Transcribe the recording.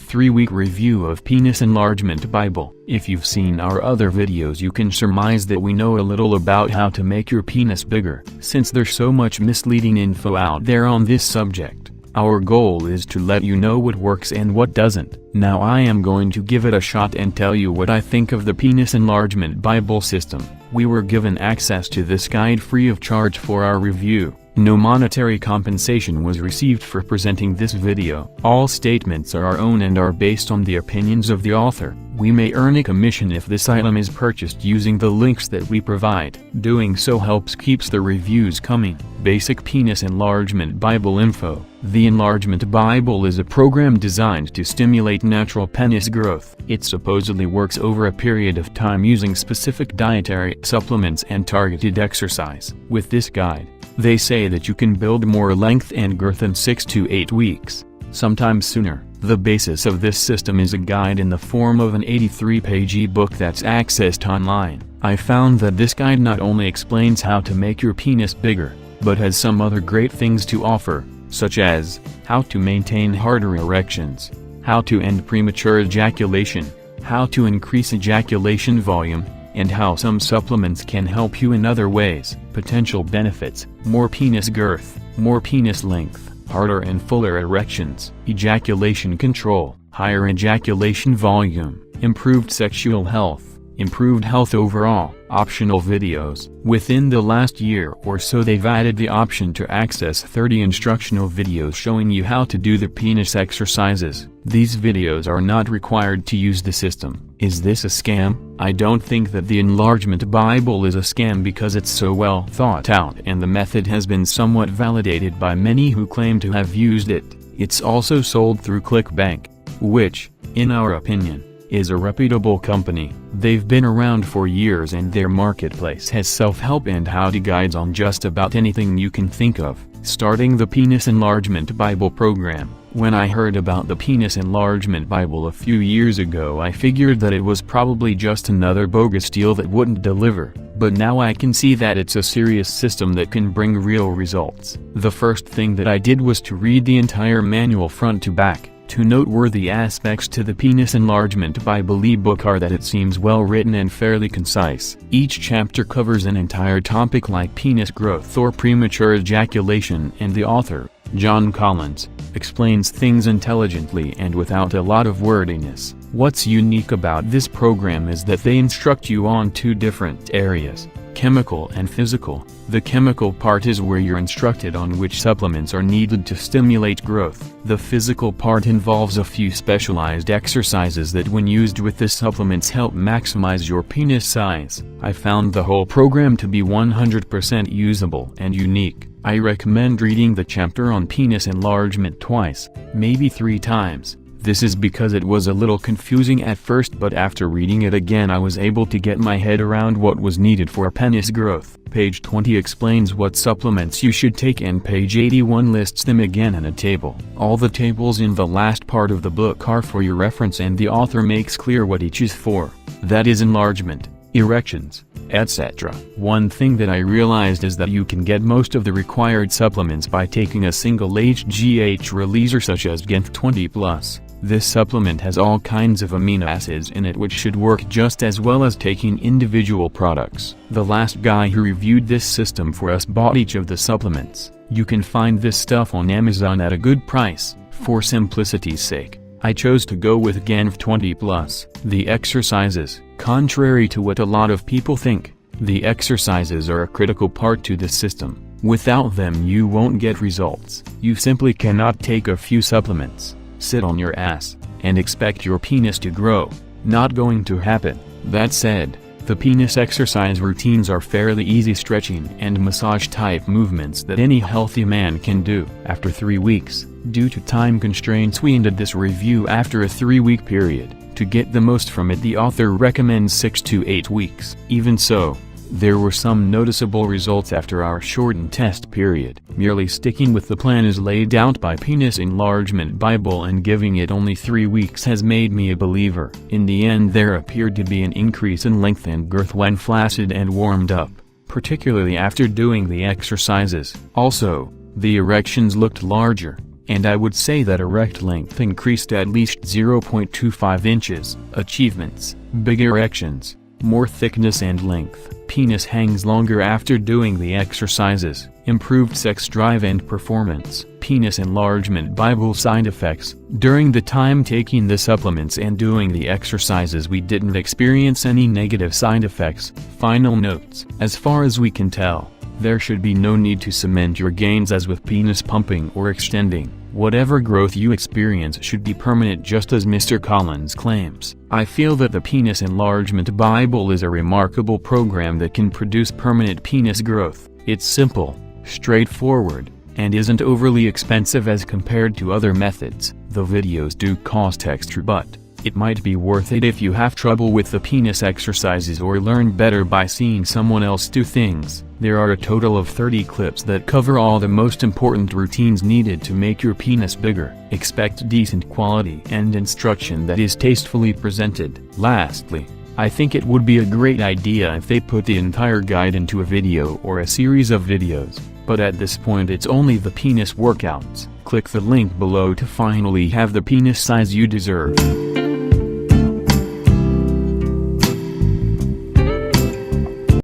3-week review of Penis Enlargement Bible. If you've seen our other videos, you can surmise that we know a little about how to make your penis bigger. Since there's so much misleading info out there on this subject, our goal is to let you know what works and what doesn't. Now I am going to give it a shot and tell you what I think of the Penis Enlargement Bible system. We were given access to this guide free of charge for our review. No monetary compensation was received for presenting this video. All statements are our own and are based on the opinions of the author. We may earn a commission if this item is purchased using the links that we provide. Doing so helps keeps the reviews coming. Basic Penis Enlargement Bible info. The Enlargement Bible is a program designed to stimulate natural penis growth. It supposedly works over a period of time using specific dietary supplements and targeted exercise. With this guide, they say that you can build more length and girth in 6 to 8 weeks, sometimes sooner. The basis of this system is a guide in the form of an 83-page ebook that's accessed online. I found that this guide not only explains how to make your penis bigger, but has some other great things to offer, such as how to maintain harder erections, how to end premature ejaculation, how to increase ejaculation volume, and how some supplements can help you in other ways. Potential benefits: more penis girth, more penis length, harder and fuller erections, ejaculation control, higher ejaculation volume, improved sexual health, improved health overall. Optional videos. Within the last year or so they've added the option to access 30 instructional videos showing you how to do the penis exercises. These videos are not required to use the system. Is this a scam? I don't think that the Enlargement Bible is a scam because it's so well thought out and the method has been somewhat validated by many who claim to have used it. It's also sold through ClickBank, which, in our opinion, is a reputable company. They've been around for years and their marketplace has self-help and how-to guides on just about anything you can think of. Starting the Penis Enlargement Bible program. When I heard about the Penis Enlargement Bible a few years ago, I figured that it was probably just another bogus deal that wouldn't deliver, but now I can see that it's a serious system that can bring real results. The first thing that I did was to read the entire manual front to back. Two noteworthy aspects to the Penis Enlargement Bible ebook are that it seems well written and fairly concise. Each chapter covers an entire topic like penis growth or premature ejaculation, and the author, John Collins, explains things intelligently and without a lot of wordiness. What's unique about this program is that they instruct you on two different areas: chemical and physical. The chemical part is where you're instructed on which supplements are needed to stimulate growth. The physical part involves a few specialized exercises that when used with the supplements help maximize your penis size. I found the whole program to be 100% usable and unique. I recommend reading the chapter on penis enlargement twice, maybe 3 times. This is because it was a little confusing at first, but after reading it again I was able to get my head around what was needed for penis growth. Page 20 explains what supplements you should take and page 81 lists them again in a table. All the tables in the last part of the book are for your reference and the author makes clear what each is for. That is enlargement, erections, etc. One thing that I realized is that you can get most of the required supplements by taking a single HGH releaser such as Genth 20+. This supplement has all kinds of amino acids in it which should work just as well as taking individual products. The last guy who reviewed this system for us bought each of the supplements. You can find this stuff on Amazon at a good price. For simplicity's sake, I chose to go with Genth 20+. The exercises. Contrary to what a lot of people think, the exercises are a critical part to the system. Without them you won't get results. You simply cannot take a few supplements, sit on your ass, and expect your penis to grow. Not going to happen. That said, the penis exercise routines are fairly easy stretching and massage type movements that any healthy man can do. After 3 weeks, due to time constraints we ended this review after a 3-week period. To get the most from it the author recommends 6 to 8 weeks. Even so, there were some noticeable results after our shortened test period. Merely sticking with the plan as laid out by Penis Enlargement Bible and giving it only 3 weeks has made me a believer. In the end there appeared to be an increase in length and girth when flaccid and warmed up, particularly after doing the exercises. Also, the erections looked larger, and I would say that erect length increased at least 0.25 inches. Achievements: big erections, more thickness and length. Penis hangs longer after doing the exercises. Improved sex drive and performance. Penis enlargement Bible side effects. During the time taking the supplements and doing the exercises, we didn't experience any negative side effects. Final notes: as far as we can tell, there should be no need to cement your gains as with penis pumping or extending. Whatever growth you experience should be permanent, just as Mr. Collins claims. I feel that the Penis Enlargement Bible is a remarkable program that can produce permanent penis growth. It's simple, straightforward, and isn't overly expensive as compared to other methods. The videos do cost extra, but it might be worth it if you have trouble with the penis exercises or learn better by seeing someone else do things. There are a total of 30 clips that cover all the most important routines needed to make your penis bigger. Expect decent quality and instruction that is tastefully presented. Lastly, I think it would be a great idea if they put the entire guide into a video or a series of videos, but at this point it's only the penis workouts. Click the link below to finally have the penis size you deserve.